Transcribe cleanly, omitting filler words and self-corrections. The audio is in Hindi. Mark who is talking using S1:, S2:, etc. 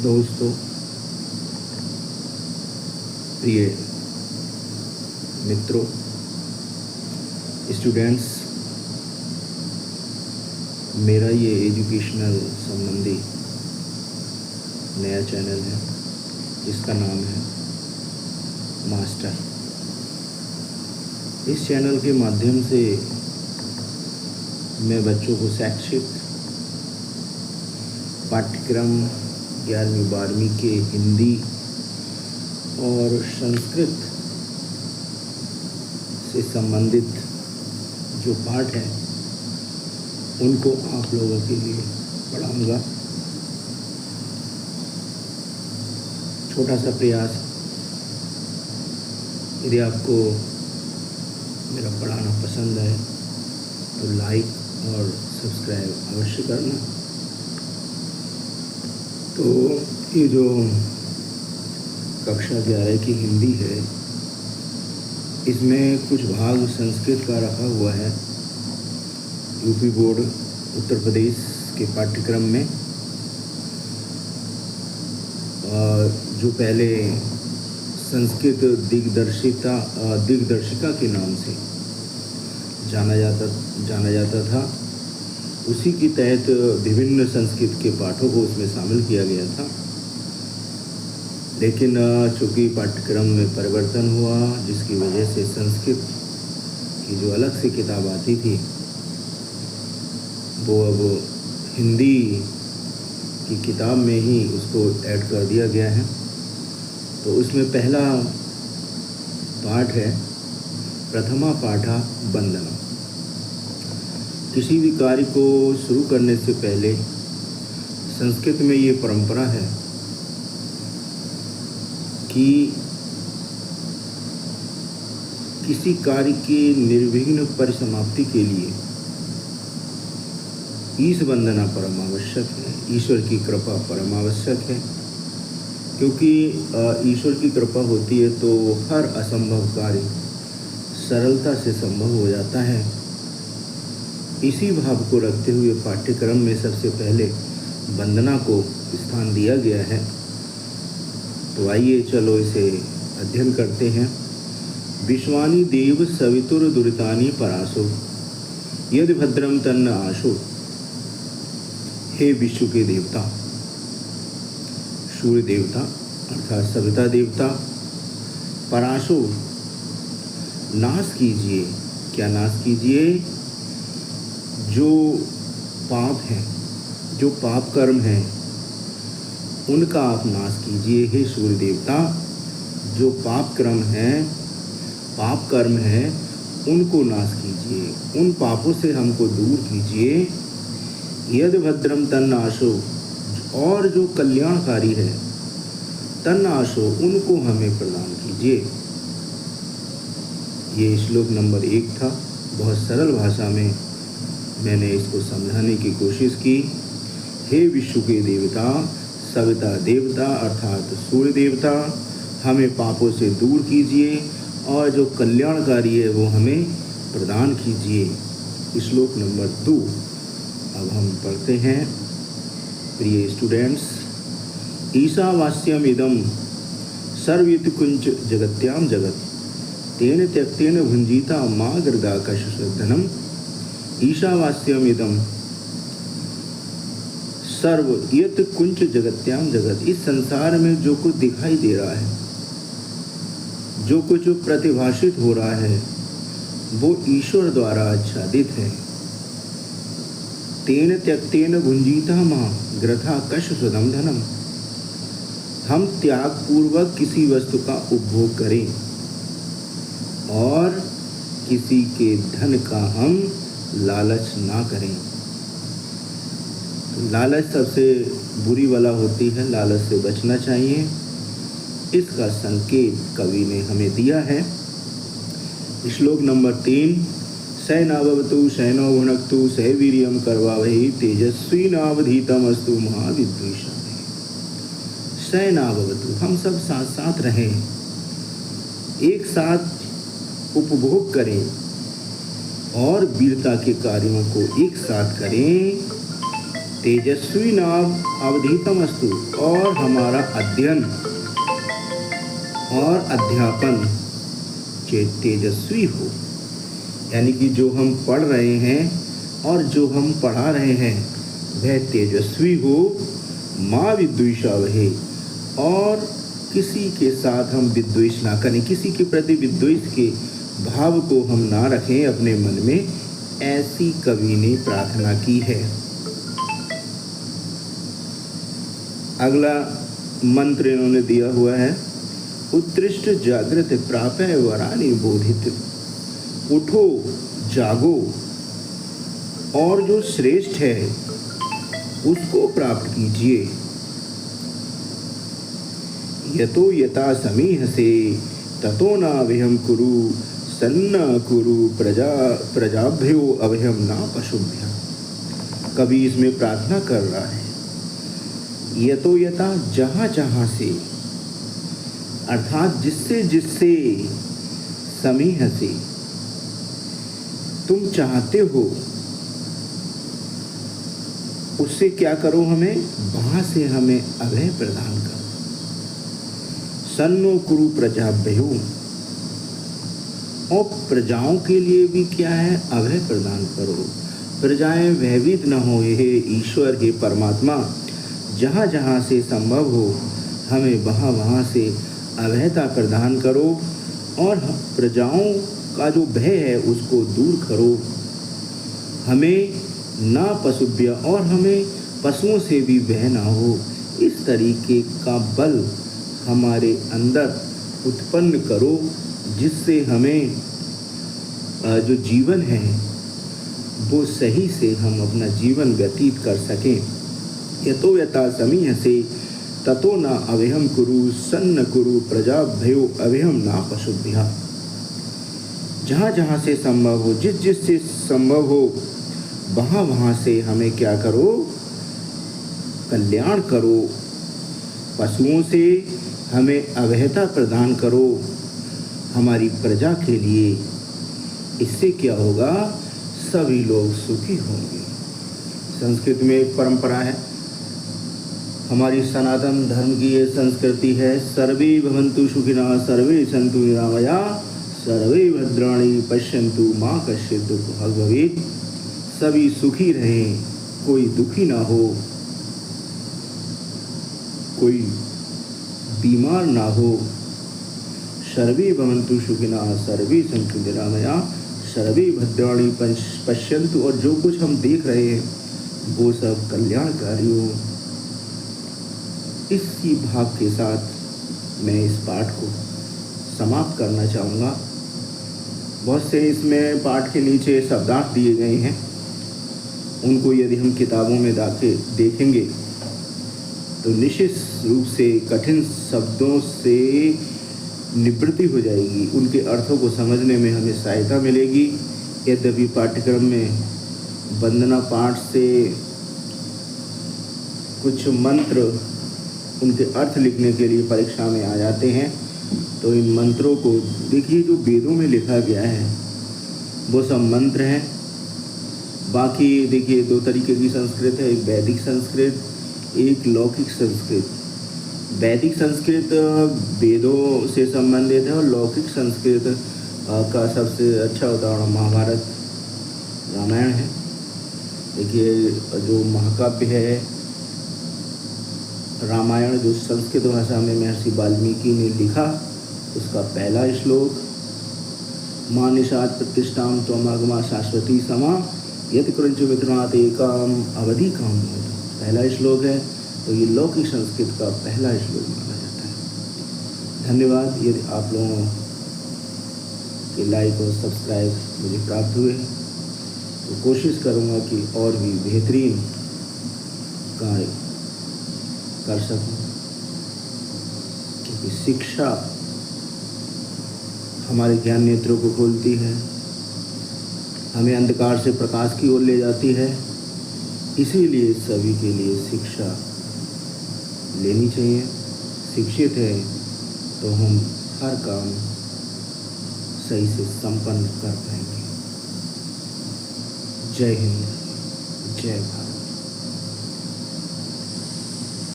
S1: दोस्तों, प्रिय मित्रों, स्टूडेंट्स, मेरा ये एजुकेशनल संबंधी नया चैनल है जिसका नाम है मास्टर। इस चैनल के माध्यम से मैं बच्चों को शैक्षिक पाठ्यक्रम 11वीं 12वीं के हिंदी और संस्कृत से संबंधित जो पाठ हैं उनको आप लोगों के लिए पढ़ाऊँगा। छोटा सा प्रयास, यदि आपको मेरा पढ़ाना पसंद है तो लाइक और सब्सक्राइब अवश्य करना। तो ये जो कक्षा 11 की हिंदी है, इसमें कुछ भाग संस्कृत का रखा हुआ है। यूपी बोर्ड उत्तर प्रदेश के पाठ्यक्रम में जो पहले संस्कृत दिग्दर्शिका के नाम से जाना जाता था, उसी के तहत विभिन्न संस्कृत के पाठों को उसमें शामिल किया गया था। लेकिन चूँकि पाठ्यक्रम में परिवर्तन हुआ, जिसकी वजह से संस्कृत की जो अलग से किताब आती थी वो अब हिंदी की किताब में ही उसको ऐड कर दिया गया है। तो उसमें पहला पाठ है प्रथमा पाठा वंदना। किसी भी कार्य को शुरू करने से पहले संस्कृत में ये परंपरा है कि किसी कार्य की निर्विघ्न परिसमाप्ति के लिए ईश वंदना परम आवश्यक है। ईश्वर की कृपा परम आवश्यक है, क्योंकि ईश्वर की कृपा होती है तो हर असंभव कार्य सरलता से संभव हो जाता है। इसी भाव को रखते हुए पाठ्यक्रम में सबसे पहले वंदना को स्थान दिया गया है। तो आइए चलो इसे अध्ययन करते हैं। विश्वानि देव सवितुर दुरितानि परासो यदि भद्रम तन्न आशो। हे विश्व के देवता, सूर्य देवता अर्थात सविता देवता, पराशो नाश कीजिए। क्या नाश कीजिए? जो पाप हैं, जो पाप कर्म हैं, उनका आप नाश कीजिए। हे सूर्य देवता, जो पाप कर्म हैं उनको नाश कीजिए, उन पापों से हमको दूर कीजिए। यदि भद्रम तन्नाशो, और जो कल्याणकारी है, तन्नाशो, उनको हमें प्रदान कीजिए। ये श्लोक नंबर 1 था। बहुत सरल भाषा में मैंने इसको समझाने की कोशिश की। हे विश्व के देवता, सविता देवता अर्थात सूर्य देवता, हमें पापों से दूर कीजिए और जो कल्याणकारी है वो हमें प्रदान कीजिए। श्लोक नंबर 2 अब हम पढ़ते हैं। प्रिय स्टूडेंट्स, ईशावास्यम इदम सर्वयुत कुंच जगत्याम जगत तेन त्यक्तेन भुंजीता माँ गृदाकशधनम। ईशावास्यम इदम सर्व यत कुंच जगत्याम जगत। इस संसार में जो कुछ दिखाई दे रहा है, जो कुछ प्रतिभाषित हो रहा है, वो ईश्वर द्वारा आच्छादित है। तेन त्यक्तेन भुंजीता माँ ग्रथा कशधम धनम। हम त्याग पूर्वक किसी वस्तु का उपभोग करें और किसी के धन का हम लालच ना करें। तो लालच सबसे बुरी वाला होती है, लालच से बचना चाहिए। इसका संकेत कवि ने हमें दिया है। श्लोक नंबर 3, सैनावतु शैनो भुनक्तु सैवीर्यम करवावहि तेजस्वी नावधीतमस्तु महाविद्वेषाय। सैनावतु, हम सब साथ साथ रहें, एक साथ उपभोग करें और वीरता के कार्यों को एक साथ करें। तेजस्वी नाम अवधीतम अस्तु, और हमारा अध्ययन और अध्यापन तेजस्वी हो, यानी कि जो हम पढ़ रहे हैं और जो हम पढ़ा रहे हैं वह तेजस्वी हो। माँ विद्वेषावहे, और किसी के साथ हम विद्वेष ना करें, किसी के प्रति विद्वेष के भाव को हम ना रखें अपने मन में, ऐसी कवि ने प्रार्थना की है। अगला मंत्र इन्होंने दिया हुआ है, उत्कृष्ट जागृत प्रापय वरानि बोधित। उठो जागो और जो श्रेष्ठ है उसको प्राप्त कीजिए। यतो यथा समीहसे ततो न अभयम कुरु, सन्न कुरु प्रजाभ्यो अभयम ना पशुभ्य। कवि इसमें प्रार्थना कर रहा है, यतो यथा, जहाँ जहाँ से, अर्थात जिससे जिससे, समीह से तुम चाहते हो उससे क्या करो, हमें वहाँ से हमें अभय प्रदान करो। सन्नो कुरु प्रजाभ्यो, और प्रजाओं के लिए भी क्या है, अभय प्रदान करो। प्रजाएं भयभीत न हो, हे ईश्वर, हे परमात्मा, जहाँ जहाँ से संभव हो हमें वहाँ वहाँ से अभयता प्रदान करो, और प्रजाओं का जो भय है उसको दूर करो। हमें ना पशुभ्य, और हमें पशुओं से भी भय ना हो। इस तरीके का बल हमारे अंदर उत्पन्न करो, जिससे हमें जो जीवन है वो सही से हम अपना जीवन व्यतीत कर सकें। यतो यथा समीहसे ततो न अभयम कुरु, सन्न कुरु प्रजाभ्यो अभयम ना पशुभ्य। जहाँ जहाँ से संभव हो, जिस जिस से संभव हो, वहाँ वहाँ से हमें क्या करो, कल्याण करो। पशुओं से हमें अभयता प्रदान करो हमारी प्रजा के लिए। इससे क्या होगा, सभी लोग सुखी होंगे। संस्कृत में एक परंपरा है, हमारी सनातन धर्म की ये संस्कृति है, सर्वे भवन्तु सुखिनः, सर्वे सन्तु निरामयाः, सर्वे भद्राणि पश्यन्तु मा कश्चित् दुःखभाग् भवेत्। सभी सुखी रहें, कोई दुखी ना हो, कोई बीमार ना हो। सर्वे भवन्तु सुखिनः, सर्वे सन्तु निरामयाः, सर्वे भद्राणि पश्यन्तु, और जो कुछ हम देख रहे हैं वो सब कल्याणकारी हो। इसी भाव के साथ मैं इस पाठ को समाप्त करना चाहूँगा। बहुत से इसमें पाठ के नीचे शब्दार्थ दिए गए हैं, उनको यदि हम किताबों में देखेंगे तो निश्चित रूप से कठिन शब्दों से निवृत्ति हो जाएगी, उनके अर्थों को समझने में हमें सहायता मिलेगी। यद्यपि पाठ्यक्रम में वंदना पाठ से कुछ मंत्र उनके अर्थ लिखने के लिए परीक्षा में आ जाते हैं, तो इन मंत्रों को देखिए, जो वेदों में लिखा गया है वो सब मंत्र हैं। बाकी देखिए, दो तरीके की संस्कृत है, एक वैदिक संस्कृत, एक लौकिक संस्कृत। वैदिक संस्कृत वेदों से संबंधित है, और लौकिक संस्कृत का सबसे अच्छा उदाहरण महाभारत रामायण है। देखिए, जो महाकाव्य है रामायण, जो संस्कृत भाषा में महर्षि वाल्मीकि ने लिखा, उसका पहला श्लोक, माँ निषाद प्रतिष्ठां त्वमागमा शाश्वती समा यत् क्रंच मित्रनाथ एकाम अवधि काम, पहला श्लोक है। तो ये लौकिक संस्कृत का पहला श्लोक माना जाता है। धन्यवाद। यदि आप लोगों के लाइक और सब्सक्राइब मुझे प्राप्त हुए तो कोशिश करूँगा कि और भी बेहतरीन कार्य कर सकूं, क्योंकि शिक्षा हमारे ज्ञान नेत्रों को खोलती है, हमें अंधकार से प्रकाश की ओर ले जाती है। इसीलिए सभी के लिए शिक्षा लेनी चाहिए। शिक्षित है तो हम हर काम सही से संपन्न कर पाएंगे। जय हिंद, जय भारत।